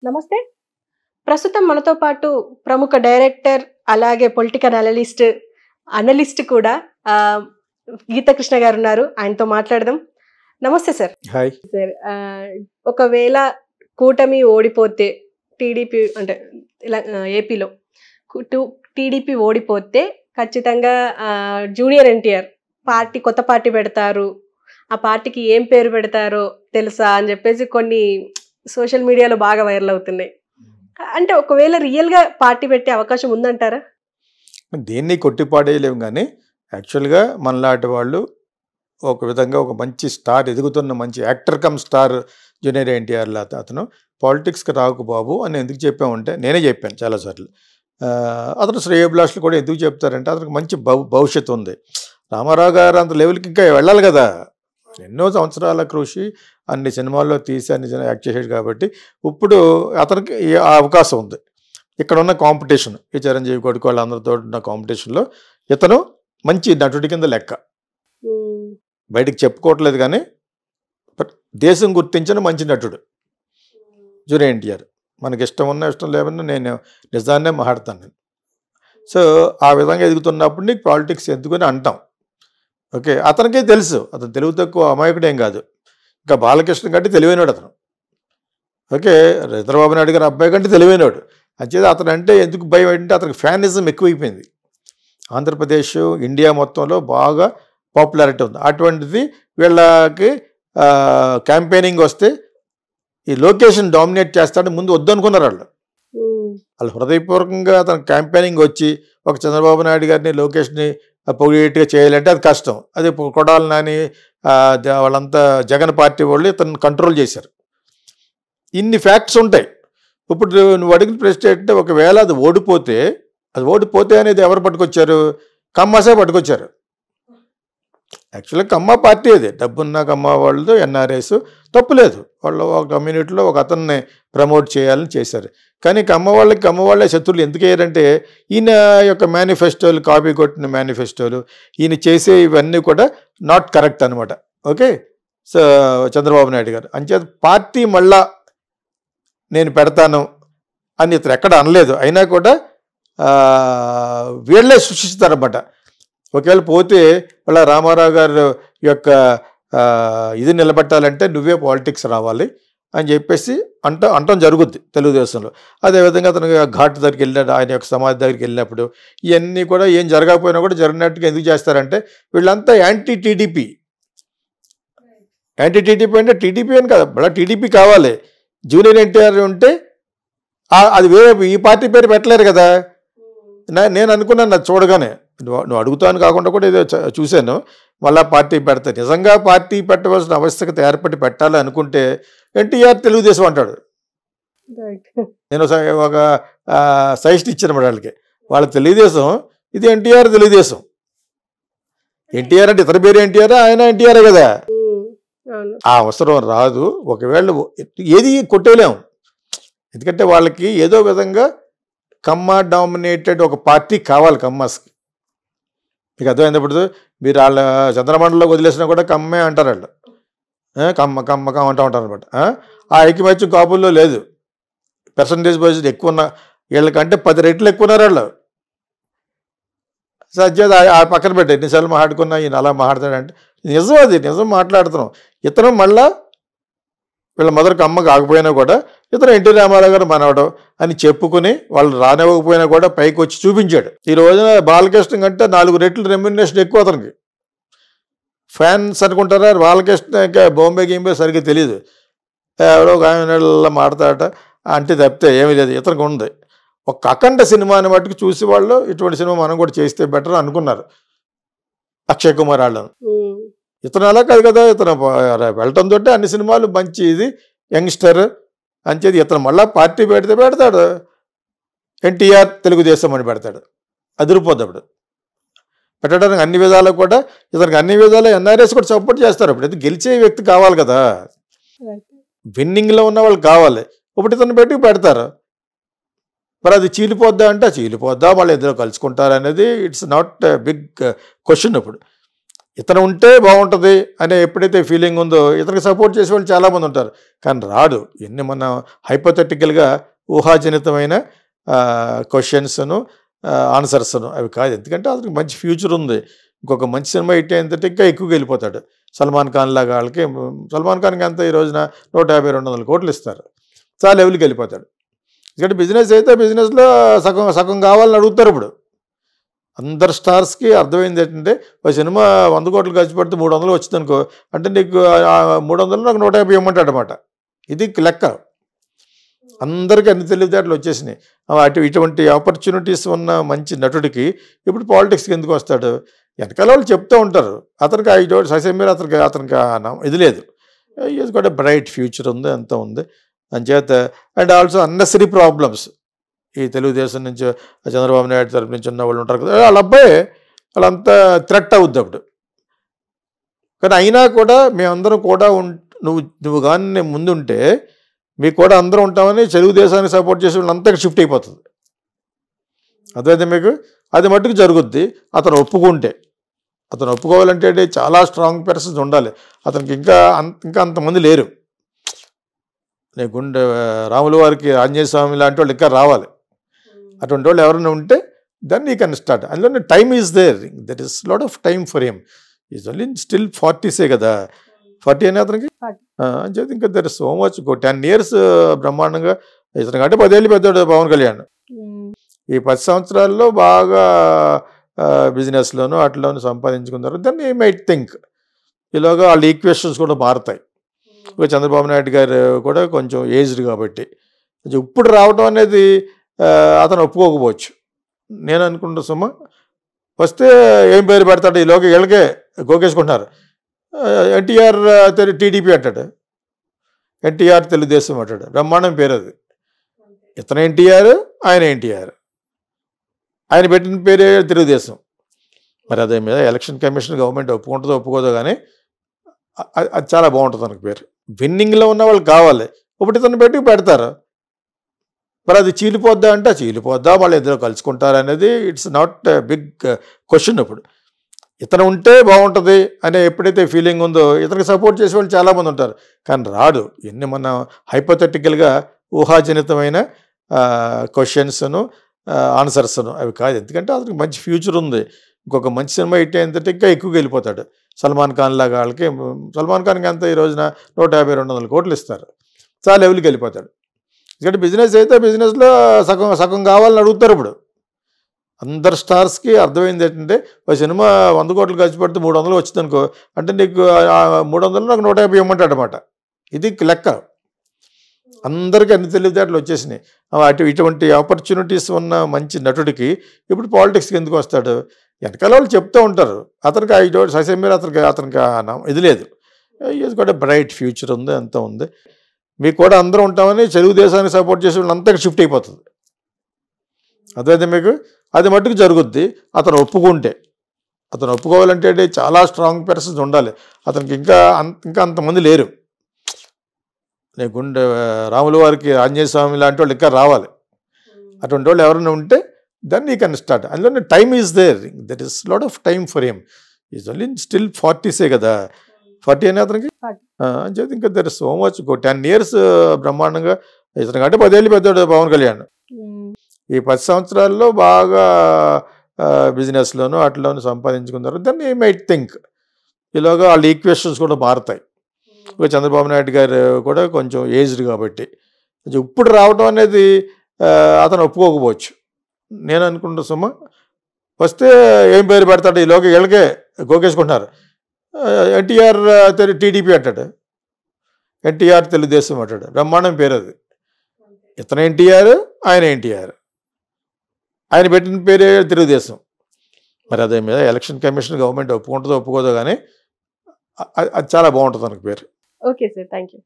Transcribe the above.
నమస్తే. ప్రస్తుతం మనతో పాటు ప్రముఖ డైరెక్టర్, అలాగే పొలిటికల్ అనలిస్ట్ కూడా ఆహ్, గీతాకృష్ణ గారున్నారు. ఆయనతో మాట్లాడదాం. నమస్తే సార్. హాయ్. సార్ ఒకవేళ కూటమి ఓడిపోతే టీడీపీ అంటే ఏపీలో టీడీపీ ఓడిపోతే ఖచ్చితంగా జూనియర్ ఎన్టీఆర్ కొత్త పార్టీ పెడతారు. ఆ పార్టీకి ఏం పేరు పెడతారో తెలుసా అని చెప్పేసి కొన్ని సోషల్ మీడియాలో బాగా వైరల్ అవుతున్నాయి. అంటే ఒకవేళ రియల్‌గా పార్టీ పెట్టే అవకాశం ఉందంటారా? దేన్ని కొట్టిపాడేయలేము గానీ, యాక్చువల్‌గా మనలాంటి వాళ్ళు ఒక విధంగా ఒక మంచి స్టార్ ఎదుగుతున్న మంచి actor come star junior NTR అతను పాలిటిక్స్‌కి రాకు బాబు అని ఎందుకు చెప్పామంటే, నేనే చెప్పాను చాలా సార్లు. అతను శ్రేయోభిలాషులు కూడా ఎందుకు చెప్తారంటే, అతనికి మంచి భవిష్యత్తు ఉంది. రామారావు గారు అంత లెవెల్‌కి ఇంకా వెళ్ళాలి కదా! ఎన్నో సంవత్సరాల కృషి, అన్ని సినిమాల్లో తీసి అన్ని యాక్ట్ చేసాడు కాబట్టి ఇప్పుడు అతనికి ఆ అవకాశం ఉంది. ఇక్కడ ఉన్న కాంపిటీషన్, ఈ చిరంజీవి కొడుకు వాళ్ళందరితో ఉన్న కాంపిటీషన్లో ఇతను మంచి నటుడి కింద లెక్క. బయటికి చెప్పుకోవట్లేదు కానీ దేశం గుర్తించిన మంచి నటుడు జూనియర్ ఎన్టీఆర్. మనకి ఇష్టం ఉన్నా ఇష్టం లేవన్నా నేను నిజాన్నే మాట్లాడతాను నేను. సో ఆ విధంగా ఎదుగుతున్నప్పుడు నీకు పాలిటిక్స్ ఎందుకని అంటాం. ఓకే, అతనికే తెలుసు అతను తెలుగు తక్కువ అమాయకుడేం కాదు. ఇంకా బాలకృష్ణ కంటే తెలివైనవాడు అతను. ఓకే, చంద్రబాబు నాయుడు గారి అబ్బాయి కంటే తెలివైనవాడు. అంచేది అతను అంటే ఎందుకు భయం ఏంటంటే అతనికి ఫ్యానిజం ఎక్కువైపోయింది. ఆంధ్రప్రదేశ్, ఇండియా మొత్తంలో బాగా పాపులారిటీ ఉంది. అటువంటిది వీళ్ళకి క్యాంపెయినింగ్ వస్తే ఈ లొకేషన్ డామినేట్ చేస్తాడని ముందు వద్దనుకున్నారు వాళ్ళు హృదయపూర్వకంగా అతను క్యాంపెయినింగ్ వచ్చి ఒక చంద్రబాబు నాయుడు గారిని లొకేషన్ని పొగిడేట్గా చేయాలంటే అది కష్టం. అది కొడాలి నాని వాళ్ళంతా జగన్ పార్టీ వాళ్ళు ఇతను కంట్రోల్ చేశారు. ఇన్ని ఫ్యాక్ట్స్ ఉంటాయి. ఇప్పుడు నువ్వు అడిగిన ప్రశ్న ఏంటంటే ఒకవేళ అది ఓడిపోతే అనేది ఎవరు పట్టుకొచ్చారు? కమ్మాసే పట్టుకొచ్చారు. యాక్చువల్గా కమ్మ పార్టీ అది, డబ్బున్న కమ్మ వాళ్ళతో ఎన్ఆర్ఎస్ తప్పులేదు. వాళ్ళు ఒక కమ్యూనిటీలో ఒక అతన్ని ప్రమోట్ చేయాలని చేశారు. కానీ కమ్మ వాళ్ళే శత్రువులు ఎందుకు అయ్యారంటే ఈయన యొక్క మేనిఫెస్టోలు, కాపీ కొట్టిన మేనిఫెస్టోలు, ఈయన చేసే ఇవన్నీ కూడా నాట్ కరెక్ట్ అనమాట. ఓకే, సో చంద్రబాబు నాయుడు గారు అంచేత పార్టీ మళ్ళా నేను పెడతాను అని ఇతను ఎక్కడ అనలేదు. అయినా కూడా వీళ్ళే సృష్టిస్తారన్నమాట. ఒకవేళ పోతే వాళ్ళ రామారావు గారు యొక్క ఇది నిలబెట్టాలంటే నువ్వే పాలిటిక్స్ రావాలి అని చెప్పేసి అంటం జరుగుద్ది తెలుగుదేశంలో. అదేవిధంగా అతను ఘాట్ దగ్గరికి వెళ్ళాడు, ఆయన యొక్క సమాధి దగ్గరికి వెళ్ళినప్పుడు ఇవన్నీ కూడా ఏం జరగకపోయినా కూడా జరిగినట్టుగా ఎందుకు చేస్తారంటే వీళ్ళంతా యాంటీ టీడీపీ అంటే టీడీపీ అని కాదు, మళ్ళీ టీడీపీ కావాలి. జూనియర్ ఎన్టీఆర్ ఉంటే అది వేరే ఈ పార్టీ పేరు పెట్టలేరు కదా. నేను అనుకున్నాను అది చూడగానే, నువ్వు అడుగుతాను కాకుండా కూడా ఏదో చూశాను. మళ్ళీ పార్టీ పెడతా, నిజంగా పార్టీ పెట్టవలసిన ఆవశ్యకత ఏర్పడి పెట్టాలి అనుకుంటే ఎన్టీఆర్ తెలుగుదేశం అంటాడు. నేను ఒక సజెషన్ ఇచ్చాను వాళ్ళకి, వాళ్ళ తెలుగుదేశం, ఇది ఎన్టీఆర్ తెలుగుదేశం. ఎన్టీఆర్ అంటే ఇతర పేరు ఎన్టీఆర్, ఆయన ఎన్టీఆర్ కదా. ఆ అవసరం రాదు. ఒకవేళ ఏది కొట్టేలేము, ఎందుకంటే వాళ్ళకి ఏదో విధంగా కమ్మ డామినేటెడ్ ఒక పార్టీ కావాలి కమ్మాస్కి. మీకు అర్థమైనప్పుడు మీరు వాళ్ళ చంద్రమండలిలో వదిలేసినా కూడా కమ్మే అంటారు వాళ్ళు. కమ్మ అంటూ ఉంటారు అనమాట. ఆ ఐక్యమత్యం కాపుల్లో లేదు. పర్సంటేజ్ బేస్డ్ ఎక్కువ ఉన్న వీళ్ళకంటే 10 రెట్లు ఎక్కువ ఉన్నారు వాళ్ళు. సత్యత ఆ పక్కన పెట్టే ఎన్నిసార్లు మాట్లాడుకున్నా ఈయన అలా మాట్లాడతాడంటే నిజం, అది నిజం మాట్లాడుతున్నాం. ఇతను మళ్ళా వీళ్ళ మొదటి కమ్మ కాకపోయినా కూడా ఇతను ఎన్టీ రామారావు గారు మనవడం అని చెప్పుకుని వాళ్ళు రానివ్వకపోయినా కూడా పైకి వచ్చి చూపించాడు. ఈ రోజున బాలకృష్ణ కంటే 4 రెట్లు రెమ్యునరేషన్ ఎక్కువ అతనికి. ఫ్యాన్స్ అనుకుంటారా బాలకృష్ణ ఇంకా బాంబే సరిగ్గా తెలియదు, ఎవరో ఒక ఆయన మాడతాడట అంటే తప్పితే ఏమీ లేదు. ఇతనికి ఉంది ఒక అఖండ సినిమాని మట్టుకు చూసి వాళ్ళు ఇటువంటి సినిమా మనం కూడా చేస్తే బెటర్ అనుకున్నారు అక్షయ్ కుమార్ వాళ్ళను. ఇతను అలా కాదు కదా, ఇతను వెళ్ళటంతో అన్ని సినిమాలు మంచి ఇది యంగ్స్టర్ అంచేది. ఇతను మళ్ళీ పార్టీ పెడతాడు, ఎన్టీఆర్ తెలుగుదేశం అని పెడతాడు. అదిరిపోద్ది అప్పుడు పెట్టడానికి అన్ని విధాలు కూడా. ఇతనికి అన్ని విధాలు ఎన్ఆర్ఎస్ కూడా సపోర్ట్ చేస్తారు. అప్పుడు ఇది గెలిచే వ్యక్తి కావాలి కదా, విన్నింగ్లో ఉన్న వాళ్ళు కావాలి. ఇప్పుడు ఇతను పెడతారు. మరి అది చీలిపోద్దా అంటే చీలిపోద్దా, వాళ్ళు ఇద్దరు కలుసుకుంటారు అనేది ఇట్స్ నాట్ బిగ్ క్వశ్చన్. ఇప్పుడు ఇతను ఉంటే బాగుంటుంది అనే ఎప్పుడైతే ఫీలింగ్ ఉందో ఇతనికి సపోర్ట్ చేసే వాళ్ళు చాలామంది ఉంటారు. కానీ రాడు. ఎన్ని మన హైపోథెటికల్గా ఊహాజనితమైన క్వశ్చన్స్ను ఆన్సర్స్ను అవి కాదు. ఎందుకంటే అతనికి మంచి ఫ్యూచర్ ఉంది. ఇంకొక మంచి సినిమా హిట్ ఏంటంటే ఇంకా ఎక్కువగా వెళ్ళిపోతాడు. సల్మాన్ ఖాన్ లాగా వాళ్ళకి. సల్మాన్ ఖాన్కి అంత ఈ రోజున 150-200 కోట్లు ఇస్తారు. చాలా లెవెల్కి వెళ్ళిపోతాడు. ఎందుకంటే బిజినెస్ అయితే బిజినెస్లో సగం సగం కావాలని అడుగుతారు. ఇప్పుడు అందరు స్టార్స్కి అర్థమైంది ఏంటంటే ఒక సినిమా 100 కోట్లు ఖర్చు పెడితే 300 వచ్చింది అనుకో, అంటే నీకు 300 నాకు 150 ఇవ్వమంటాడు అనమాట. ఇది లెక్క. అందరికీ అన్ని తెలివితేటలు వచ్చేసినాయి. ఇటువంటి ఆపర్చునిటీస్ ఉన్న మంచి నటుడికి ఇప్పుడు పాలిటిక్స్కి ఎందుకు వస్తాడు? వెనకాల వాళ్ళు చెప్తూ ఉంటారు. అతనికి ససేమీర అతనికి ఇది లేదు. ఇది కూడా బ్రైట్ ఫ్యూచర్ ఉంది, అంత ఉంది అంచేత. అండ్ ఆల్సో అన్నెసరీ ప్రాబ్లమ్స్ ఈ తెలుగుదేశం నుంచి చంద్రబాబు నాయుడు తరపు నుంచి ఉన్న వాళ్ళు ఉంటారు కదా, వాళ్ళ అబ్బాయి వాళ్ళంతా థ్రెట్ అవుద్ది అప్పుడు. కానీ అయినా కూడా మేమందరం కూడా నువ్వు కానీ ముందుంటే మీకు కూడా అందరూ ఉంటామని తెలుగుదేశానికి సపోర్ట్ చేసే వాళ్ళు అంతా షిఫ్ట్ అయిపోతుంది. అదైతే మీకు అది మట్టుకు జరుగుద్ది. అతను ఒప్పుకుంటే. అతను ఒప్పుకోవాలంటే చాలా స్ట్రాంగ్ పర్సన్స్ ఉండాలి. అతనికి ఇంకా అంతమంది లేరు. గుండె రాముల వారికి ఆంజనేయ స్వామి లాంటి వాళ్ళు ఇంకా రావాలి. అటువంటి వాళ్ళు ఎవరైనా ఉంటే దెన్ యూ కెన్ స్టార్ట్. అందులో time is there. There is lot of time for him. Is only still 40సే కదా, 40 అని అతనికి అని చెప్పి. ఇంకా there is so much. 10 years బ్రహ్మాండంగా ఇతను కంటే 10 ఏళ్ళు పెద్దవాడు పవన్ కళ్యాణ్. ఈ 10 సంవత్సరాల్లో బాగా బిజినెస్లోనూ అట్లోనూ సంపాదించుకున్నారు. దెన్ యూ మైట్ థింక్ ఇలాగా వాళ్ళ ఈక్వేషన్స్ కూడా మారుతాయి. చంద్రబాబు నాయుడు గారు కూడా కొంచెం ఏజ్డ్ కాబట్టి ఇప్పుడు రావడం అనేది అతను ఒప్పుకోకపోవచ్చు. నేను అనుకుంటా సుమ వస్తే ఏం పేరు పెడతాడు? ఈలోగా వీళ్ళకే గోకేసుకుంటున్నారు. ఎన్టీఆర్ టీడీపీ అంటాడు, ఎన్టీఆర్ తెలుగుదేశం అంటాడు. బ్రహ్మాండం పేరు అది. ఇతను ఎన్టీఆర్, ఆయన ఎన్టీఆర్. ఆయన పెట్టిన పేరే తెలుగుదేశం. మరి అదే మీద ఎలక్షన్ కమిషన్ గవర్నమెంట్ ఒప్పుకుంటుందో ఒప్పుకోదో కానీ అది చాలా బాగుంటుంది మనకు పేరు. విన్నింగ్లో ఉన్న వాళ్ళు కావాలి. ఇప్పుడు ఇతను పెడతారు. మరి అది చీలిపోద్దా అంటే చీలిపోద్దా, వాళ్ళు ఇద్దరు కలుసుకుంటారు అనేది ఇట్స్ నాట్ బిగ్ క్వశ్చన్. ఇప్పుడు ఇతను ఉంటే బాగుంటుంది అనే ఎప్పుడైతే ఫీలింగ్ ఉందో ఇతనికి సపోర్ట్ చేసే వాళ్ళు చాలామంది ఉంటారు. కానీ రాడు. ఎన్ని మన హైపోథెటికల్గా ఊహాజనితమైన క్వశ్చన్స్ను ఆన్సర్స్ను అవి కాదు. ఎందుకంటే అతనికి మంచి ఫ్యూచర్ ఉంది. ఇంకొక మంచి సినిమా హిట్ ఏంటంటే ఇంకా ఎక్కువగా వెళ్ళిపోతాడు. సల్మాన్ ఖాన్ లాగా వాళ్ళకి. సల్మాన్ ఖాన్కి అంత ఈ రోజున 150-200 కోట్లు ఇస్తారు. చాలా లెవెల్కి వెళ్ళిపోతాడు. ఎందుకంటే బిజినెస్ అయితే బిజినెస్లో సగం సగం కావాలని అడుగుతారు. ఇప్పుడు అందరు స్టార్స్కి అర్థమైంది ఏంటంటే ఒక సినిమా 100 కోట్లు ఖర్చు పెడితే 300 వచ్చింది అనుకో, అంటే నీకు 300 నాకు 150 ఇవ్వమంటాడు అనమాట. ఇది లెక్క. అందరికీ అన్ని తెలివితేటలు వచ్చేసినాయి. ఇటువంటి ఆపర్చునిటీస్ ఉన్న మంచి నటుడికి ఇప్పుడు పాలిటిక్స్కి ఎందుకు వస్తాడు? వెనకాల వాళ్ళు చెప్తూ ఉంటారు. అతనికి ససేమీర అతనికి ఇది లేదు. ఇది కూడా బ్రైట్ ఫ్యూచర్ ఉంది, అంత ఉంది. మీకు కూడా అందరూ ఉంటామని తెలుగుదేశానికి సపోర్ట్ చేసే వాళ్ళు అంతా షిఫ్ట్ అయిపోతుంది. అదైతే మీకు అది మట్టుకు జరుగుద్ది. అతను ఒప్పుకుంటే. అతను ఒప్పుకోవాలంటే చాలా స్ట్రాంగ్ పర్సన్స్ ఉండాలి. అతనికి ఇంకా అంతమంది లేరు. గుండె రాముల వారికి ఆంజనేయ స్వామి లాంటి వాళ్ళు ఇంకా రావాలి. అటువంటి వాళ్ళు ఎవరైనా ఉంటే దెన్ యూ కెన్ స్టార్ట్. అందులో time is there. There is lot of time for him. Is only still 40సే కదా, 40 అని అతనికి అని చెప్పి. ఇంకా there is so much. 10 years బ్రహ్మాండంగా ఇతను కంటే 10 ఏళ్ళు పెద్దవాడు పవన్ కళ్యాణ్. ఈ 10 సంవత్సరాల్లో బాగా బిజినెస్లోనూ అట్లోనూ సంపాదించుకున్నారు. దెన్ యూ మైట్ థింక్ ఇలాగా వాళ్ళ ఈక్వేషన్స్ కూడా మారుతాయి. చంద్రబాబు నాయుడు గారు కూడా కొంచెం ఏజ్డ్ కాబట్టి ఇప్పుడు రావడం అనేది అతను ఒప్పుకోకపోవచ్చు. నేను అనుకుంటా సుమ వస్తే ఏం పేరు పెడతాడు? ఈలోగా వీళ్ళకే గోకేసుకుంటున్నారు. ఎన్టీఆర్ టీడీపీ అంటాడు, ఎన్టీఆర్ తెలుగుదేశం అంటాడు. బ్రహ్మాండం పేరు అది. ఇతను ఎన్టీఆర్, ఆయన ఎన్టీఆర్. ఆయన పెట్టిన పేరే తెలుగుదేశం. మరి అదే మీద ఎలక్షన్ కమిషన్ గవర్నమెంట్ ఒప్పుకుంటుందో ఒప్పుకోదో కానీ అది చాలా బాగుంటుంది మనకు పేరు. Okay sir, thank you.